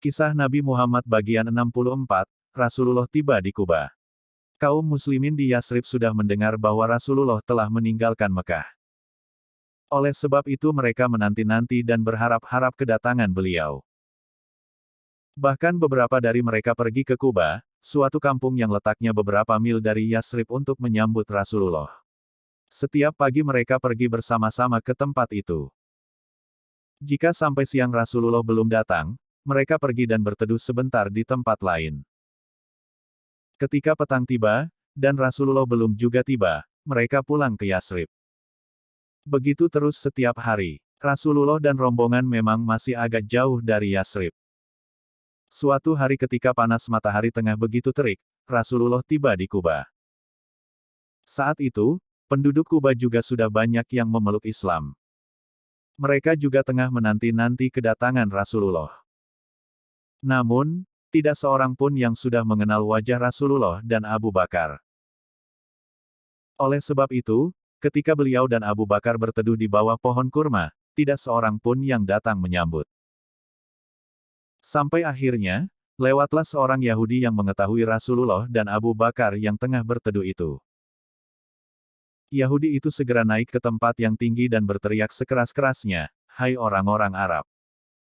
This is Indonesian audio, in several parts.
Kisah Nabi Muhammad bagian 64, Rasulullah tiba di Kuba. Kaum muslimin di Yasrib sudah mendengar bahwa Rasulullah telah meninggalkan Mekah. Oleh sebab itu mereka menanti-nanti dan berharap-harap kedatangan beliau. Bahkan beberapa dari mereka pergi ke Kuba, suatu kampung yang letaknya beberapa mil dari Yasrib untuk menyambut Rasulullah. Setiap pagi mereka pergi bersama-sama ke tempat itu. Jika sampai siang Rasulullah belum datang, mereka pergi dan berteduh sebentar di tempat lain. Ketika petang tiba, dan Rasulullah belum juga tiba, mereka pulang ke Yasrib. Begitu terus setiap hari. Rasulullah dan rombongan memang masih agak jauh dari Yasrib. Suatu hari ketika panas matahari tengah begitu terik, Rasulullah tiba di Kuba. Saat itu, penduduk Kuba juga sudah banyak yang memeluk Islam. Mereka juga tengah menanti-nanti kedatangan Rasulullah. Namun, tidak seorang pun yang sudah mengenal wajah Rasulullah dan Abu Bakar. Oleh sebab itu, ketika beliau dan Abu Bakar berteduh di bawah pohon kurma, tidak seorang pun yang datang menyambut. Sampai akhirnya, lewatlah seorang Yahudi yang mengetahui Rasulullah dan Abu Bakar yang tengah berteduh itu. Yahudi itu segera naik ke tempat yang tinggi dan berteriak sekeras-kerasnya, "Hai orang-orang Arab!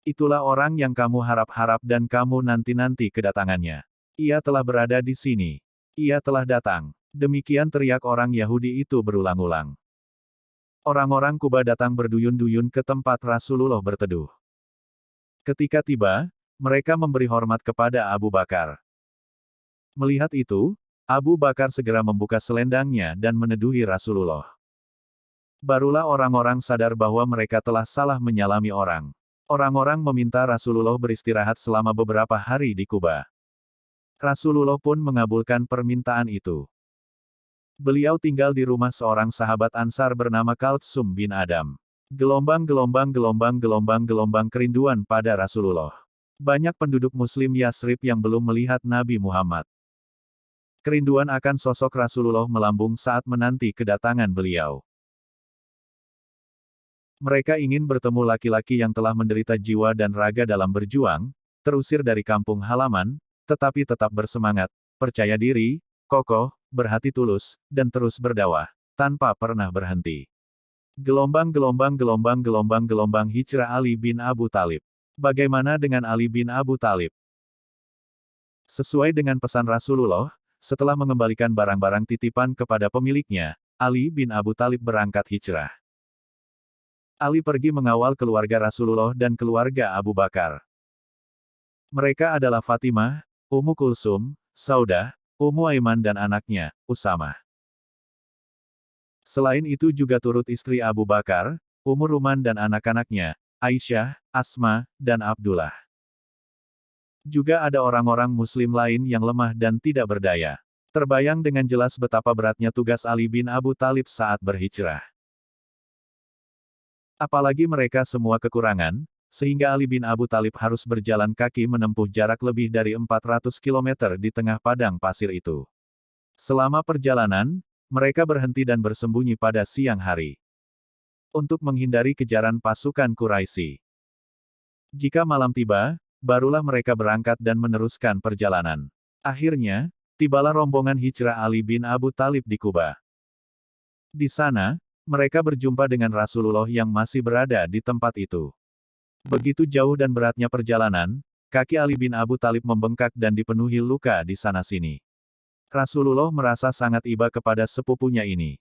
Itulah orang yang kamu harap-harap dan kamu nanti-nanti kedatangannya. Ia telah berada di sini. Ia telah datang." Demikian teriak orang Yahudi itu berulang-ulang. Orang-orang Kuba datang berduyun-duyun ke tempat Rasulullah berteduh. Ketika tiba, mereka memberi hormat kepada Abu Bakar. Melihat itu, Abu Bakar segera membuka selendangnya dan meneduhi Rasulullah. Barulah orang-orang sadar bahwa mereka telah salah menyalami orang. Orang-orang meminta Rasulullah beristirahat selama beberapa hari di Kuba. Rasulullah pun mengabulkan permintaan itu. Beliau tinggal di rumah seorang sahabat Ansar bernama Kaltsum bin Adam. Gelombang kerinduan pada Rasulullah. Banyak penduduk Muslim Yasrib yang belum melihat Nabi Muhammad. Kerinduan akan sosok Rasulullah melambung saat menanti kedatangan beliau. Mereka ingin bertemu laki-laki yang telah menderita jiwa dan raga dalam berjuang, terusir dari kampung halaman, tetapi tetap bersemangat, percaya diri, kokoh, berhati tulus, dan terus berdakwah, tanpa pernah berhenti. Gelombang hijrah Ali bin Abu Talib. Bagaimana dengan Ali bin Abu Talib? Sesuai dengan pesan Rasulullah, setelah mengembalikan barang-barang titipan kepada pemiliknya, Ali bin Abu Talib berangkat hijrah. Ali pergi mengawal keluarga Rasulullah dan keluarga Abu Bakar. Mereka adalah Fatimah, Ummu Kulsum, Saudah, Ummu Aiman dan anaknya, Usamah. Selain itu juga turut istri Abu Bakar, Ummu Ruman dan anak-anaknya, Aisyah, Asma, dan Abdullah. Juga ada orang-orang Muslim lain yang lemah dan tidak berdaya. Terbayang dengan jelas betapa beratnya tugas Ali bin Abu Talib saat berhijrah. Apalagi mereka semua kekurangan, sehingga Ali bin Abu Talib harus berjalan kaki menempuh jarak lebih dari 400 km di tengah padang pasir itu. Selama perjalanan, mereka berhenti dan bersembunyi pada siang hari. Untuk menghindari kejaran pasukan Quraisy. Jika malam tiba, barulah mereka berangkat dan meneruskan perjalanan. Akhirnya, tibalah rombongan hijrah Ali bin Abu Talib di Kuba. Di sana, mereka berjumpa dengan Rasulullah yang masih berada di tempat itu. Begitu jauh dan beratnya perjalanan, kaki Ali bin Abu Talib membengkak dan dipenuhi luka di sana-sini. Rasulullah merasa sangat iba kepada sepupunya ini.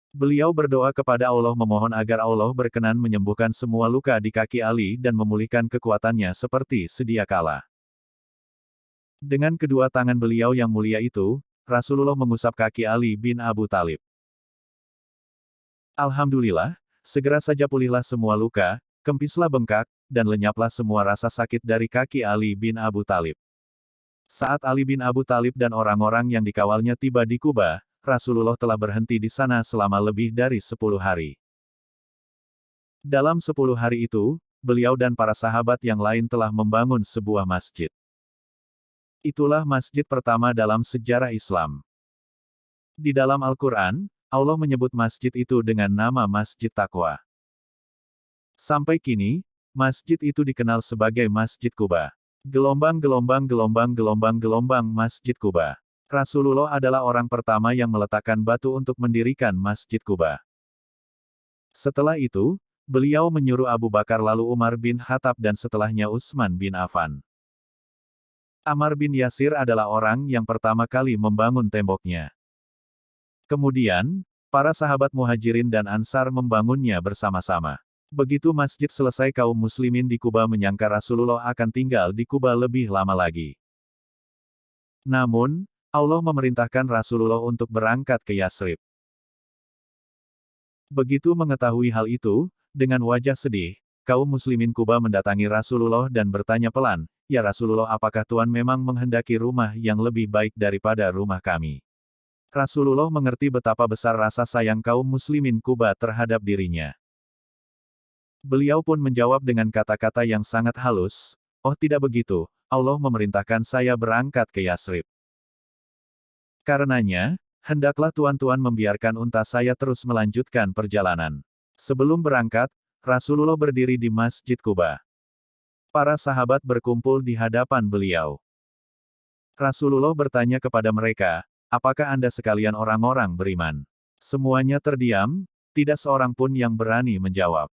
Beliau berdoa kepada Allah memohon agar Allah berkenan menyembuhkan semua luka di kaki Ali dan memulihkan kekuatannya seperti sedia kala. Dengan kedua tangan beliau yang mulia itu, Rasulullah mengusap kaki Ali bin Abu Talib. Alhamdulillah, segera saja pulihlah semua luka, kempislah bengkak, dan lenyaplah semua rasa sakit dari kaki Ali bin Abu Talib. Saat Ali bin Abu Talib dan orang-orang yang dikawalnya tiba di Kuba, Rasulullah telah berhenti di sana selama lebih dari 10 hari. Dalam 10 hari itu, beliau dan para sahabat yang lain telah membangun sebuah masjid. Itulah masjid pertama dalam sejarah Islam. Di dalam Al-Quran, Allah menyebut masjid itu dengan nama Masjid Taqwa. Sampai kini, masjid itu dikenal sebagai Masjid Quba. Gelombang Masjid Quba. Rasulullah adalah orang pertama yang meletakkan batu untuk mendirikan Masjid Quba. Setelah itu, beliau menyuruh Abu Bakar lalu Umar bin Khattab dan setelahnya Utsman bin Affan. Ammar bin Yasir adalah orang yang pertama kali membangun temboknya. Kemudian, para sahabat Muhajirin dan Ansar membangunnya bersama-sama. Begitu masjid selesai kaum muslimin di Kuba menyangka Rasulullah akan tinggal di Kuba lebih lama lagi. Namun, Allah memerintahkan Rasulullah untuk berangkat ke Yatsrib. Begitu mengetahui hal itu, dengan wajah sedih, kaum muslimin Kuba mendatangi Rasulullah dan bertanya pelan, "Ya Rasulullah, apakah Tuhan memang menghendaki rumah yang lebih baik daripada rumah kami?" Rasulullah mengerti betapa besar rasa sayang kaum muslimin Kuba terhadap dirinya. Beliau pun menjawab dengan kata-kata yang sangat halus, "Oh tidak begitu, Allah memerintahkan saya berangkat ke Yatsrib. Karenanya, hendaklah tuan-tuan membiarkan unta saya terus melanjutkan perjalanan." Sebelum berangkat, Rasulullah berdiri di Masjid Kuba. Para sahabat berkumpul di hadapan beliau. Rasulullah bertanya kepada mereka, "Apakah Anda sekalian orang-orang beriman?" Semuanya terdiam, tidak seorang pun yang berani menjawab.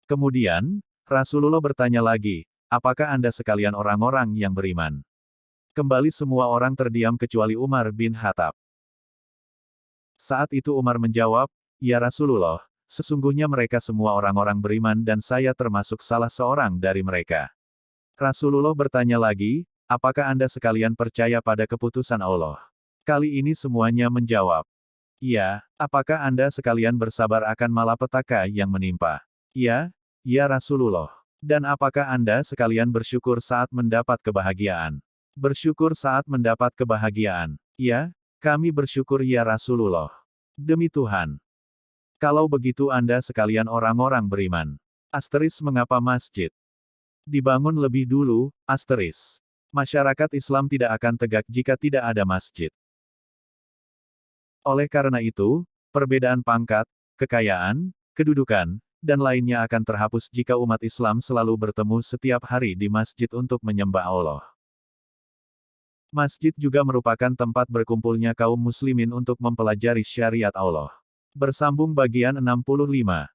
Kemudian, Rasulullah bertanya lagi, "Apakah Anda sekalian orang-orang yang beriman?" Kembali semua orang terdiam kecuali Umar bin Khattab. Saat itu Umar menjawab, "Ya Rasulullah, sesungguhnya mereka semua orang-orang beriman dan saya termasuk salah seorang dari mereka." Rasulullah bertanya lagi, "Apakah Anda sekalian percaya pada keputusan Allah?" Kali ini semuanya menjawab, "Iya." "Apakah Anda sekalian bersabar akan malapetaka yang menimpa?" "Iya, ya Rasulullah." "Dan apakah Anda sekalian bersyukur saat mendapat kebahagiaan?" "Bersyukur saat mendapat kebahagiaan." "Ya, kami bersyukur ya Rasulullah." "Demi Tuhan. Kalau begitu Anda sekalian orang-orang beriman." Mengapa masjid dibangun lebih dulu? Masyarakat Islam tidak akan tegak jika tidak ada masjid. Oleh karena itu, perbedaan pangkat, kekayaan, kedudukan, dan lainnya akan terhapus jika umat Islam selalu bertemu setiap hari di masjid untuk menyembah Allah. Masjid juga merupakan tempat berkumpulnya kaum muslimin untuk mempelajari syariat Allah. Bersambung bagian 65.